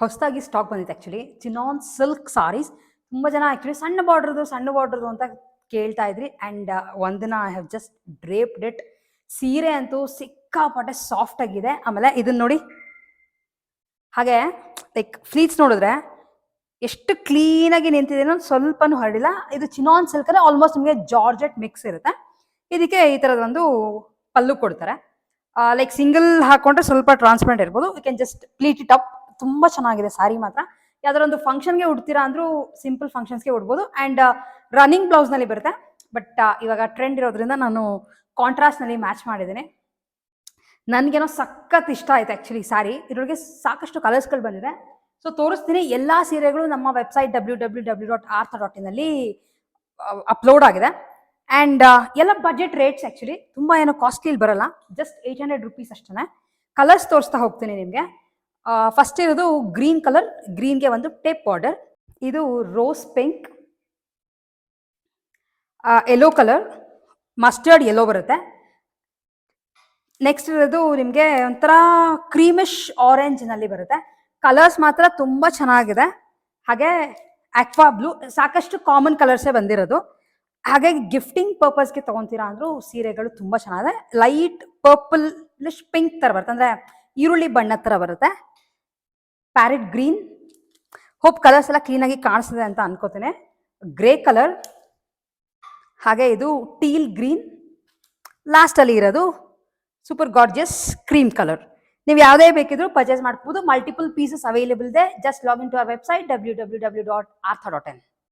ಹೊಸದಾಗಿ ಸ್ಟಾಕ್ ಬಂದಿತ್ತು actually chinon silk saris. ತುಂಬ ಜನ ಆ್ಯಕ್ಚುಲಿ ಸಣ್ಣ ಬಾರ್ಡ್ರದು ಅಂತ ಕೇಳ್ತಾ ಇದ್ರಿ. ಆ್ಯಂಡ್ ಒಂದನ್ನ ಐ ಹ್ಯಾವ್ ಜಸ್ಟ್ ಡ್ರೇಪ್ಡ್ ಇಟ್. ಸೀರೆ ಅಂತೂ ಸಿಕ್ಕಾಪಟ್ಟೆ ಸಾಫ್ಟ್ ಆಗಿದೆ. ಆಮೇಲೆ ಇದನ್ನ ನೋಡಿ, ಹಾಗೆ ಲೈಕ್ ಫ್ಲೀಟ್ಸ್ ನೋಡಿದ್ರೆ ಎಷ್ಟು ಕ್ಲೀನಾಗಿ ನಿಂತಿದೆ ಅನ್ನೋದು ಸ್ವಲ್ಪನೂ ಹರಡಿಲ್ಲ. ಇದು ಚಿನಾನ್ ಸಿಲ್ಕ್ ಅಂದರೆ ಆಲ್ಮೋಸ್ಟ್ ನಿಮಗೆ ಜಾರ್ಜೆಟ್ ಮಿಕ್ಸ್ ಇರುತ್ತೆ. ಇದಕ್ಕೆ ಈ ಥರದ ಒಂದು ಪಲ್ಲು ಕೊಡ್ತಾರೆ. ಲೈಕ್ ಸಿಂಗಲ್ ಹಾಕೊಂಡ್ರೆ ಸ್ವಲ್ಪ ಟ್ರಾನ್ಸ್ಪರೆಂಟ್ ಇರ್ಬೋದು. You can just pleat it up. ತುಂಬ ಚೆನ್ನಾಗಿದೆ ಸಾರಿ ಮಾತ್ರ. ಯಾವ್ದಾರ ಒಂದು ಫಂಕ್ಷನ್ಗೆ ಉಡ್ತೀರಾ ಅಂದ್ರೂ ಸಿಂಪಲ್ ಫಂಕ್ಷನ್ಸ್ಗೆ ಉಡ್ಬೋದು. ಆ್ಯಂಡ್ ರನ್ನಿಂಗ್ ಬ್ಲೌಸ್ನಲ್ಲಿ ಬರುತ್ತೆ. ಬಟ್ ಇವಾಗ ಟ್ರೆಂಡ್ ಇರೋದ್ರಿಂದ ನಾನು ಕಾಂಟ್ರಾಸ್ಟ್ನಲ್ಲಿ ಮ್ಯಾಚ್ ಮಾಡಿದ್ದೀನಿ. ನನಗೇನೋ ಸಖತ್ ಇಷ್ಟ ಆಯ್ತು ಆ್ಯಕ್ಚುಲಿ ಸಾರಿ. ಇದರೊಳಗೆ ಸಾಕಷ್ಟು ಕಲರ್ಸ್ಗಳು ಬಂದಿದೆ. ಸೊ ತೋರಿಸ್ತೀನಿ. ಎಲ್ಲ ಸೀರೆಗಳು ನಮ್ಮ ವೆಬ್ಸೈಟ್ www.artha.in ಅಲ್ಲಿ ಅಪ್ಲೋಡ್ ಆಗಿದೆ. ಆ್ಯಂಡ್ ಎಲ್ಲ ಬಜೆಟ್ ರೇಟ್ಸ್ ಆ್ಯಕ್ಚುಲಿ. ತುಂಬ ಏನೋ ಕಾಸ್ಟ್ಲಿಲಿ ಬರಲ್ಲ. ಜಸ್ಟ್ 800 rupees ಅಷ್ಟೇ. ಕಲರ್ಸ್ ತೋರಿಸ್ತಾ ಹೋಗ್ತೀನಿ ನಿಮಗೆ. ಫಸ್ಟ್ ಇರೋದು ಗ್ರೀನ್ ಕಲರ್. ಗ್ರೀನ್ಗೆ ಒಂದು ಟೇಪ್ ಬಾರ್ಡರ್. ಇದು rose pink, yellow colour, mustard yellow ಬರುತ್ತೆ. ನೆಕ್ಸ್ಟ್ ಇರೋದು ನಿಮಗೆ ಒಂಥರ ಕ್ರೀಮಿಶ್ ಆರೆಂಜ್ನಲ್ಲಿ ಬರುತ್ತೆ. ಕಲರ್ಸ್ ಮಾತ್ರ ತುಂಬ ಚೆನ್ನಾಗಿದೆ. ಹಾಗೆ ಆಕ್ವಾ ಬ್ಲೂ, ಸಾಕಷ್ಟು ಕಾಮನ್ ಕಲರ್ಸೇ ಬಂದಿರೋದು. ಹಾಗೆ ಗಿಫ್ಟಿಂಗ್ ಪರ್ಪಸ್ಗೆ ತೊಗೊತೀರಾ ಅಂದರೂ ಸೀರೆಗಳು ತುಂಬ ಚೆನ್ನಾಗಿದೆ. ಲೈಟ್ ಪರ್ಪಲಿಶ್ ಪಿಂಕ್ ಥರ ಬರುತ್ತೆ, ಅಂದರೆ ಈರುಳ್ಳಿ ಬಣ್ಣದ ಥರ ಬರುತ್ತೆ. Parrot green. ಹೋಪ್ ಕಲರ್ಸ್ ಎಲ್ಲ ಕ್ಲೀನಾಗಿ ಕಾಣಿಸ್ತಿದೆ ಅಂತ ಅನ್ಕೋತೀನಿ. ಗ್ರೇ ಕಲರ್, ಹಾಗೆ ಇದು ಟೀಲ್ ಗ್ರೀನ್. ಲಾಸ್ಟಲ್ಲಿ ಇರೋದು ಸೂಪರ್ ಗಾರ್ಜಿಯಸ್ ಕ್ರೀಮ್ ಕಲರ್. ನೀವು ಯಾವುದೇ ಬೇಕಿದ್ರೂ ಪರ್ಚೇಸ್ ಮಾಡ್ಬೋದು. ಮಲ್ಟಿಪಲ್ ಪೀಸಸ್ ಅವೈಲೇಬಲ್ ಇದೆ. Just login to our website www.artha.in.